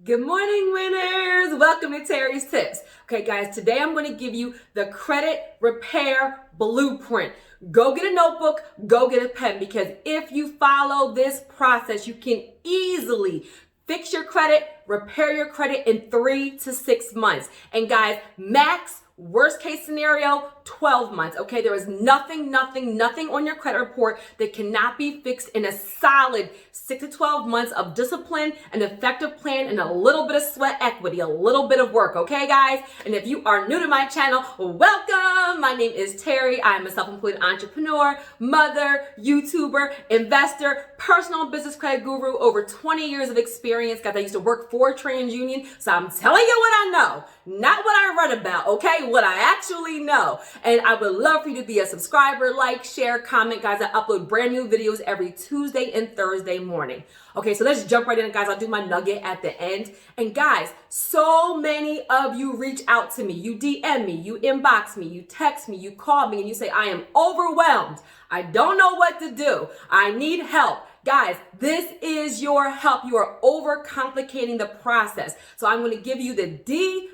Good morning, winners. Welcome to Terry's Tips. Okay, guys, today I'm going to give you the credit repair blueprint. Go get a notebook, go get a pen, because if you follow this process, you can easily fix your credit, repair your credit in 3 to 6 months. And guys, max worst case scenario, 12 months, okay? There is nothing on your credit report that cannot be fixed in a solid 6 to 12 months of discipline, an effective plan, and a little bit of sweat equity, a little bit of work, okay, guys? And if you are new to my channel, welcome! My name is Terry. I am a self-employed entrepreneur, mother, YouTuber, investor, personal business credit guru, over 20 years of experience. Guys, I used to work for TransUnion, so I'm telling you what I know, not what I read about, okay? What I actually know. And I would love for you to be a subscriber, like, share, comment. Guys, I upload brand new videos every Tuesday and Thursday morning. Okay, so let's jump right in, guys. I'll do my nugget at the end. And guys, so many of you reach out to me. You DM me, you inbox me, you text me, you call me, and you say, I am overwhelmed. I don't know what to do. I need help. Guys, this is your help. You are overcomplicating the process. So I'm going to give you the DIY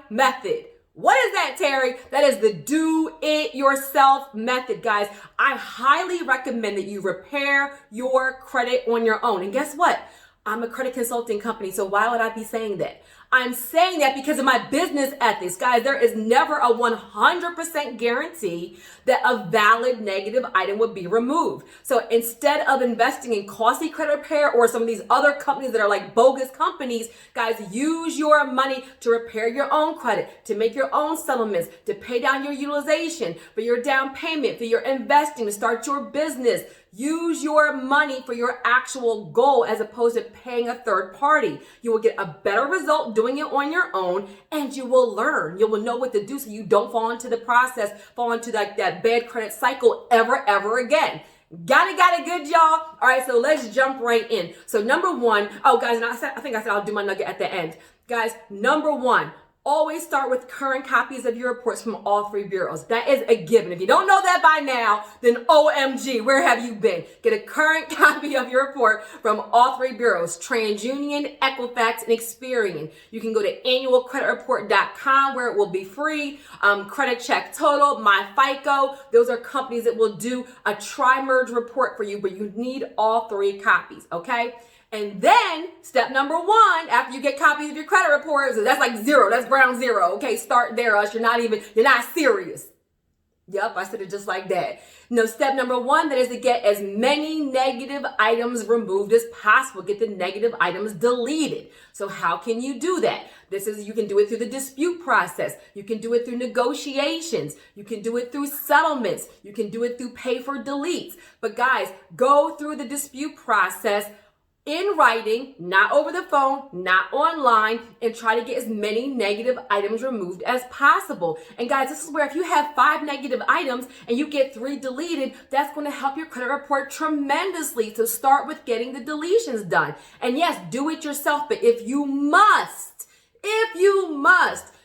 method. What is that, Terry? That is the do-it-yourself method, guys. I highly recommend that you repair your credit on your own. And guess what? I'm a credit consulting company, so why would I be saying that? I'm saying that because of my business ethics. Guys, there is never a 100% guarantee that a valid negative item would be removed. So instead of investing in costly credit repair or some of these other companies that are like bogus companies, guys, use your money to repair your own credit, to make your own settlements, to pay down your utilization, for your down payment, for your investing, to start your business. Use your money for your actual goal as opposed to paying a third party. You will get a better result doing it on your own, and you will learn. You will know what to do so you don't fall into the process, fall into like that bad credit cycle ever again. Got it, good, y'all? All right, so let's jump right in. So number one, oh guys, and I think I said I'll do my nugget at the end. Guys, number one, always start with current copies of your reports from all 3 bureaus. That is a given. If you don't know that by now, then OMG, where have you been? Get a current copy of your report from all 3 bureaus, TransUnion, Equifax, and Experian. You can go to annualcreditreport.com where it will be free. Credit Check Total, MyFICO, those are companies that will do a tri-merge report for you, but you need all 3 copies, okay? And then step number 1, after you get copies of your credit reports, that's like 0, that's ground 0. Okay, start there, else you're not serious. Yep, I said it just like that. No, step number 1, that is to get as many negative items removed as possible. Get the negative items deleted. So how can you do that? You can do it through the dispute process. You can do it through negotiations. You can do it through settlements. You can do it through pay for deletes. But guys, go through the dispute process in writing, not over the phone, not online, and try to get as many negative items removed as possible. And guys, this is where if you have 5 negative items and you get 3 deleted, that's going to help your credit report tremendously. So start with getting the deletions done. And yes, do it yourself, but if you must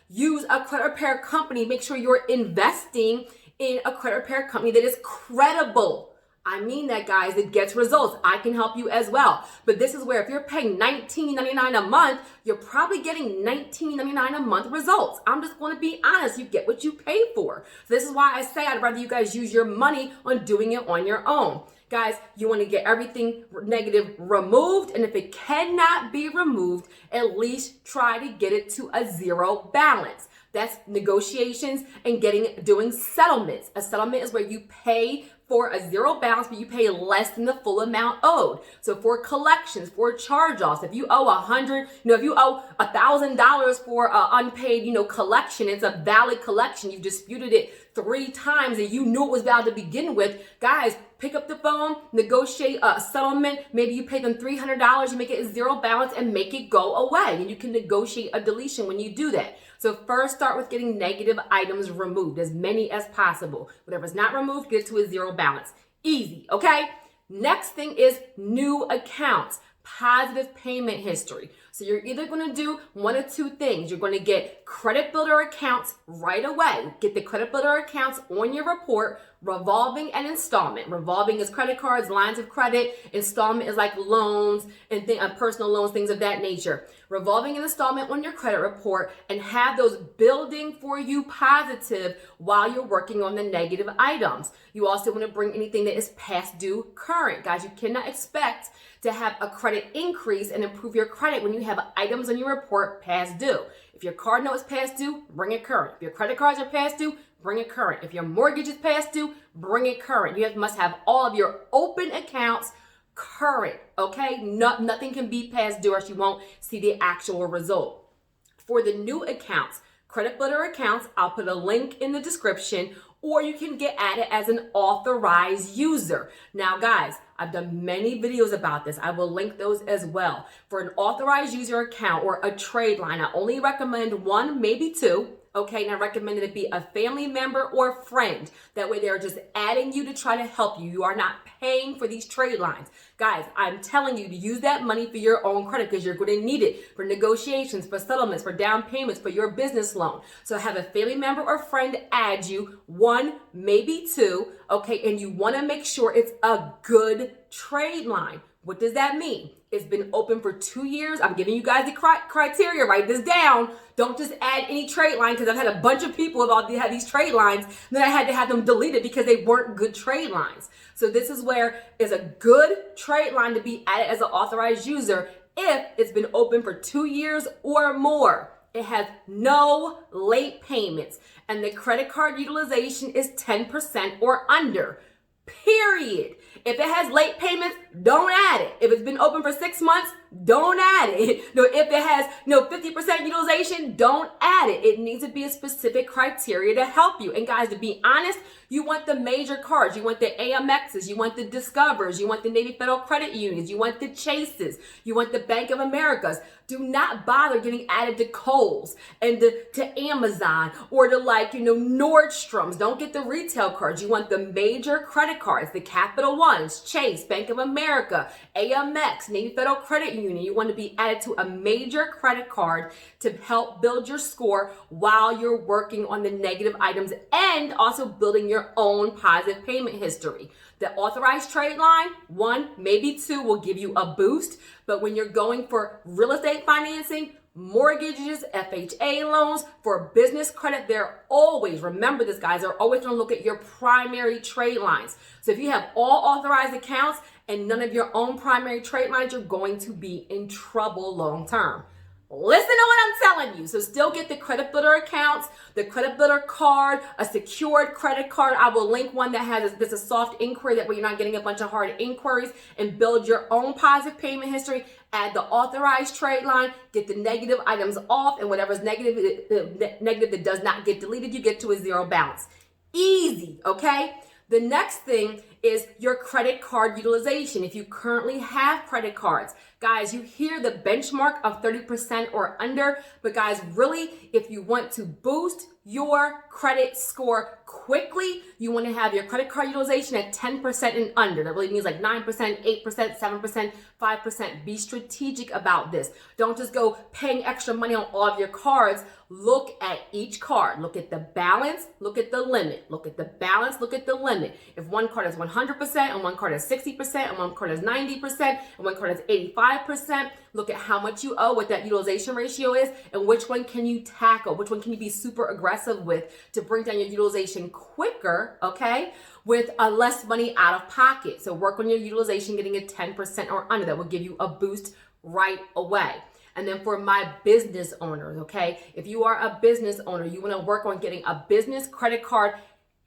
use a credit repair company, make sure you're investing in a credit repair company that is credible. I mean that, guys, it gets results. I can help you as well. But this is where if you're paying $19.99 a month, you're probably getting $19.99 a month results. I'm just going to be honest. You get what you pay for. So this is why I say I'd rather you guys use your money on doing it on your own. Guys, you want to get everything negative removed. And if it cannot be removed, at least try to get it to a 0 balance. That's negotiations and doing settlements. A settlement is where you pay for a 0 balance, but you pay less than the full amount owed. So for collections, for charge-offs, if you owe if you owe $1,000 for an unpaid, collection, it's a valid collection. You disputed it 3 times and you knew it was valid to begin with. Guys, pick up the phone, negotiate a settlement. Maybe you pay them $300, you make it a 0 balance and make it go away. And you can negotiate a deletion when you do that. So first start with getting negative items removed, as many as possible. Whatever's not removed, get it to a 0 balance. Easy, okay? Next thing is new accounts, positive payment history. So you're either going to do one of 2 things. You're going to get credit builder accounts right away. Get the credit builder accounts on your report revolving and installment. Revolving is credit cards, lines of credit. Installment is like loans and personal loans, things of that nature. Revolving and installment on your credit report, and have those building for you positive while you're working on the negative items. You also want to bring anything that is past due current. Guys, you cannot expect to have a credit increase and improve your credit when you have items on your report past due. If your card note is past due, bring it current. If your credit cards are past due, bring it current. If your mortgage is past due, bring it current. You must have all of your open accounts current, okay? Nothing can be past due or else you won't see the actual result. For the new accounts, credit builder accounts, I'll put a link in the description, or you can get at it as an authorized user. Now, guys, I've done many videos about this. I will link those as well. For an authorized user account or a trade line, I only recommend one, maybe two. Okay, and I recommend that it be a family member or friend. That way they're just adding you to try to help you. You are not paying for these trade lines. Guys, I'm telling you to use that money for your own credit because you're going to need it for negotiations, for settlements, for down payments, for your business loan. So have a family member or friend add you, one, maybe two, okay, and you want to make sure it's a good trade line. What does that mean? It's been open for 2 years. I'm giving you guys the criteria. Write this down. Don't just add any trade line, because I've had a bunch of people about to have these trade lines, then I had to have them deleted because they weren't good trade lines. So this is where is a good trade line to be added as an authorized user if it's been open for 2 years or more. It has no late payments, and the credit card utilization is 10% or under. Period. If it has late payments, don't add it. If it's been open for 6 months, don't add it. No, if it has 50% utilization, don't add it. It needs to be a specific criteria to help you. And guys, to be honest, you want the major cards. You want the AMXs. You want the Discovers. You want the Navy Federal Credit Unions. You want the Chases. You want the Bank of Americas. Do not bother getting added to Kohl's and to Amazon or to Nordstrom's. Don't get the retail cards. You want the major credit cards, the Capital Ones, Chase, Bank of America, AMX, Navy Federal Credit Union. You want to be added to a major credit card to help build your score while you're working on the negative items and also building your own positive payment history. The authorized trade line, one, maybe two, will give you a boost. But when you're going for real estate financing, mortgages, FHA loans, for business credit, they're always, remember this guys, they're always going to look at your primary trade lines. So if you have all authorized accounts and none of your own primary trade lines, you're going to be in trouble long term. Listen to what I'm telling you. So still get the credit builder accounts, the credit builder card, a secured credit card. I will link one that has this a soft inquiry, that way you're not getting a bunch of hard inquiries, and build your own positive payment history. Add the authorized trade line, get the negative items off, and whatever's negative that does not get deleted, you get to a zero balance. Easy, okay? The next thing is your credit card utilization. If you currently have credit cards, guys, you hear the benchmark of 30% or under, but guys, really, if you want to boost your credit score quickly, you want to have your credit card utilization at 10% and under. That really means like 9%, 8%, 7%, 5%. Be strategic about this. Don't just go paying extra money on all of your cards. Look at each card. Look at the balance. Look at the limit. Look at the balance. Look at the limit. If one card is 100% and one card is 60% and one card is 90% and one card is 85%, look at how much you owe, what that utilization ratio is, and which one can you tackle, which one can you be super aggressive with to bring down your utilization quicker, okay, with less money out of pocket. So work on your utilization, getting a 10% or under. That will give you a boost right away. And then for my business owners, okay, if you are a business owner, you want to work on getting a business credit card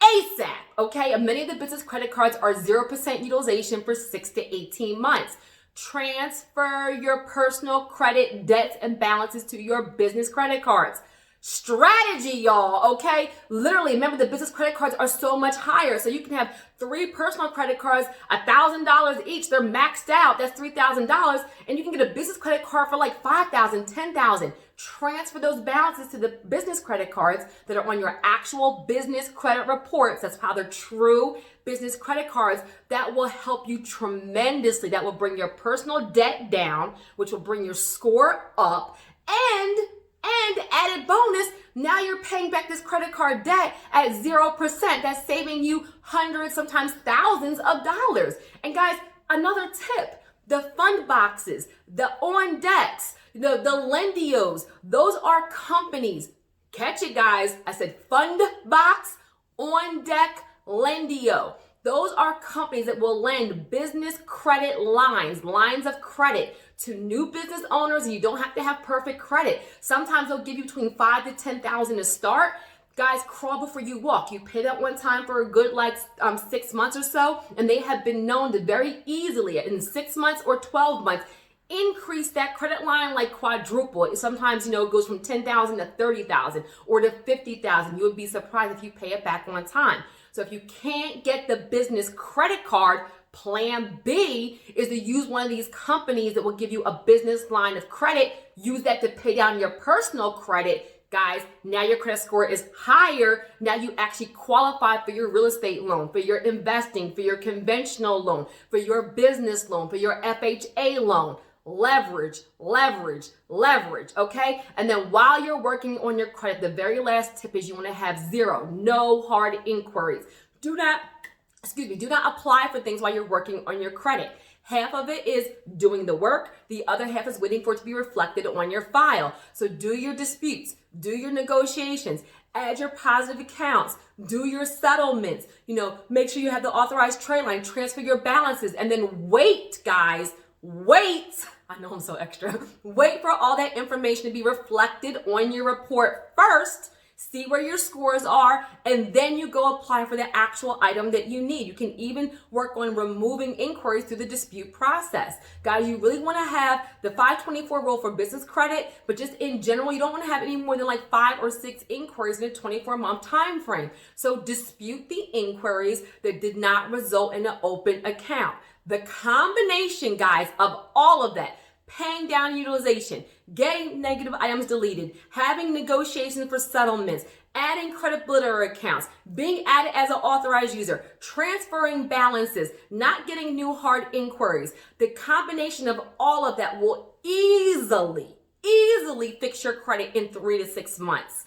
ASAP, okay? And many of the business credit cards are 0% utilization for 6 to 18 months. Transfer your personal credit debts and balances to your business credit cards. Strategy, y'all, okay? Literally, remember, the business credit cards are so much higher. So you can have 3 personal credit cards, $1,000 each. They're maxed out. That's $3,000. And you can get a business credit card for like $5,000, $10,000. Transfer those balances to the business credit cards that are on your actual business credit reports. That's how they're true business credit cards. That will help you tremendously. That will bring your personal debt down, which will bring your score up. And And added bonus, now you're paying back this credit card debt at 0%. That's saving you hundreds, sometimes thousands of dollars. And guys, another tip, the fund boxes, the on decks, the Lendios, those are companies. Catch it, guys. I said fund box, on deck, Lendio. Those are companies that will lend business credit lines of credit to new business owners, and you don't have to have perfect credit. Sometimes they'll give you between $5,000 to $10,000 to start. Guys, crawl before you walk. You pay that one time for a good 6 months or so, and they have been known to very easily in 6 months or 12 months increase that credit line like quadruple. Sometimes, it goes from $10,000 to $30,000 or to $50,000. You would be surprised if you pay it back on time. So if you can't get the business credit card, plan B is to use one of these companies that will give you a business line of credit. Use that to pay down your personal credit. Guys, now your credit score is higher. Now you actually qualify for your real estate loan, for your investing, for your conventional loan, for your business loan, for your FHA loan. Leverage, leverage, leverage, okay? And then while you're working on your credit, the very last tip is you want to have no hard inquiries. Do not apply for things while you're working on your credit. Half of it is doing the work. The other half is waiting for it to be reflected on your file. So do your disputes, do your negotiations, add your positive accounts, do your settlements, make sure you have the authorized trade line, transfer your balances, and then wait, guys. Wait, I know I'm so extra. Wait for all that information to be reflected on your report first. See where your scores are, and then you go apply for the actual item that you need. You can even work on removing inquiries through the dispute process. Guys, you really want to have the 524 rule for business credit, but just in general, you don't want to have any more than 5 or 6 inquiries in a 24-month time frame. So dispute the inquiries that did not result in an open account. The combination, guys, of all of that, paying down utilization, getting negative items deleted, having negotiations for settlements, adding credit builder accounts, being added as an authorized user, transferring balances, not getting new hard inquiries. The combination of all of that will easily fix your credit in 3 to 6 months.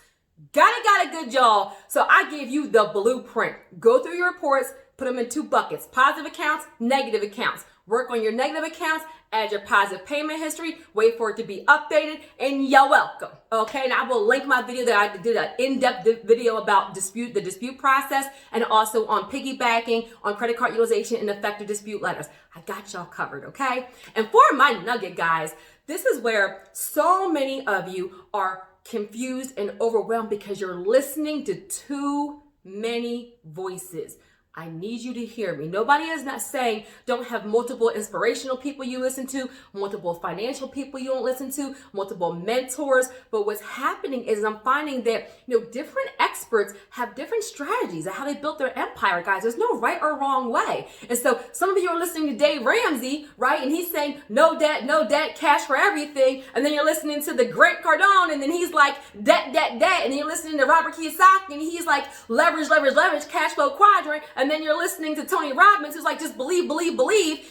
Got it good, y'all. So I gave you the blueprint. Go through your reports, put them in 2 buckets, positive accounts, negative accounts. Work on your negative accounts, add your positive payment history, wait for it to be updated, and you're welcome. Okay, and I will link my video that I did an in-depth video about the dispute process, and also on piggybacking on credit card utilization and effective dispute letters. I got y'all covered, okay? And for my nugget, guys, this is where so many of you are confused and overwhelmed because you're listening to too many voices. I need you to hear me. Nobody is not saying don't have multiple inspirational people you listen to, multiple financial people you don't listen to, multiple mentors. But what's happening is I'm finding that, different experts have different strategies of how they built their empire, guys. There's no right or wrong way. And so some of you are listening to Dave Ramsey, right? And he's saying no debt, cash for everything. And then you're listening to the Grant Cardone, and then he's like debt. And then you're listening to Robert Kiyosaki, and he's like leverage, cash flow quadrant. And then you're listening to Tony Robbins, who's like, just believe.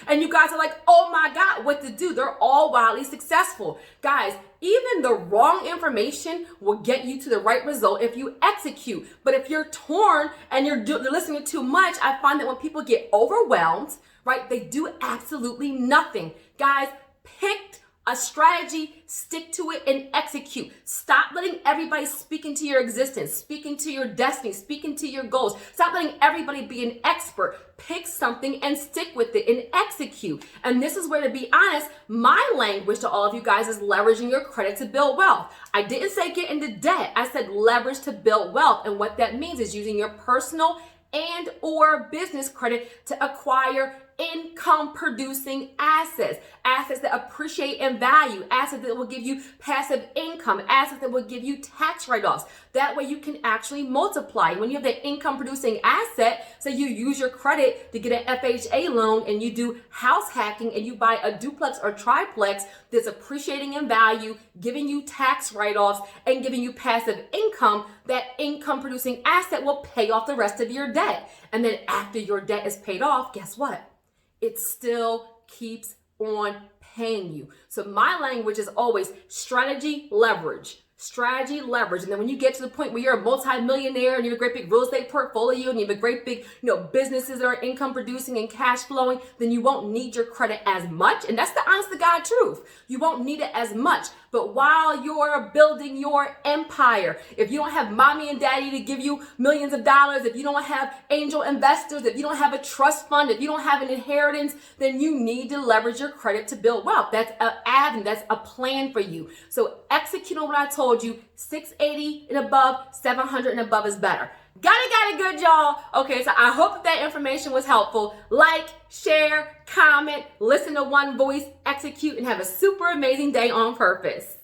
And you guys are like, oh my God, what to do? They're all wildly successful. Guys, even the wrong information will get you to the right result if you execute. But if you're torn and you're listening to too much, I find that when people get overwhelmed, right, they do absolutely nothing. Guys, pick a strategy, stick to it, and execute. Stop letting everybody speak into your existence, speak into your destiny, speak into your goals. Stop letting everybody be an expert. Pick something and stick with it and execute. And this is where, to be honest, my language to all of you guys is leveraging your credit to build wealth. I didn't say get into debt. I said leverage to build wealth. And what that means is using your personal and or business credit to acquire income producing assets that appreciate in value, assets that will give you passive income, assets that will give you tax write-offs. That way you can actually multiply. When you have that income producing asset, so you use your credit to get an FHA loan and you do house hacking and you buy a duplex or triplex that's appreciating in value, giving you tax write-offs and giving you passive income, that income producing asset will pay off the rest of your debt. And then after your debt is paid off, guess what? It still keeps on paying you. So my language is always strategy, leverage. strategy, leverage. And then when you get to the point where you're a multi-millionaire and you have a great big real estate portfolio and you have a great big, businesses that are income producing and cash flowing, then you won't need your credit as much. And that's the honest to God truth. You won't need it as much. But while you're building your empire, if you don't have mommy and daddy to give you millions of dollars, if you don't have angel investors, if you don't have a trust fund, if you don't have an inheritance, then you need to leverage your credit to build wealth. That's an avenue, that's a plan for you. So execute on what I told you, 680 and above, 700 and above is better. Got it good, y'all. Okay, so I hope that information was helpful. Like, share, comment, listen to one voice, execute, and have a super amazing day on purpose.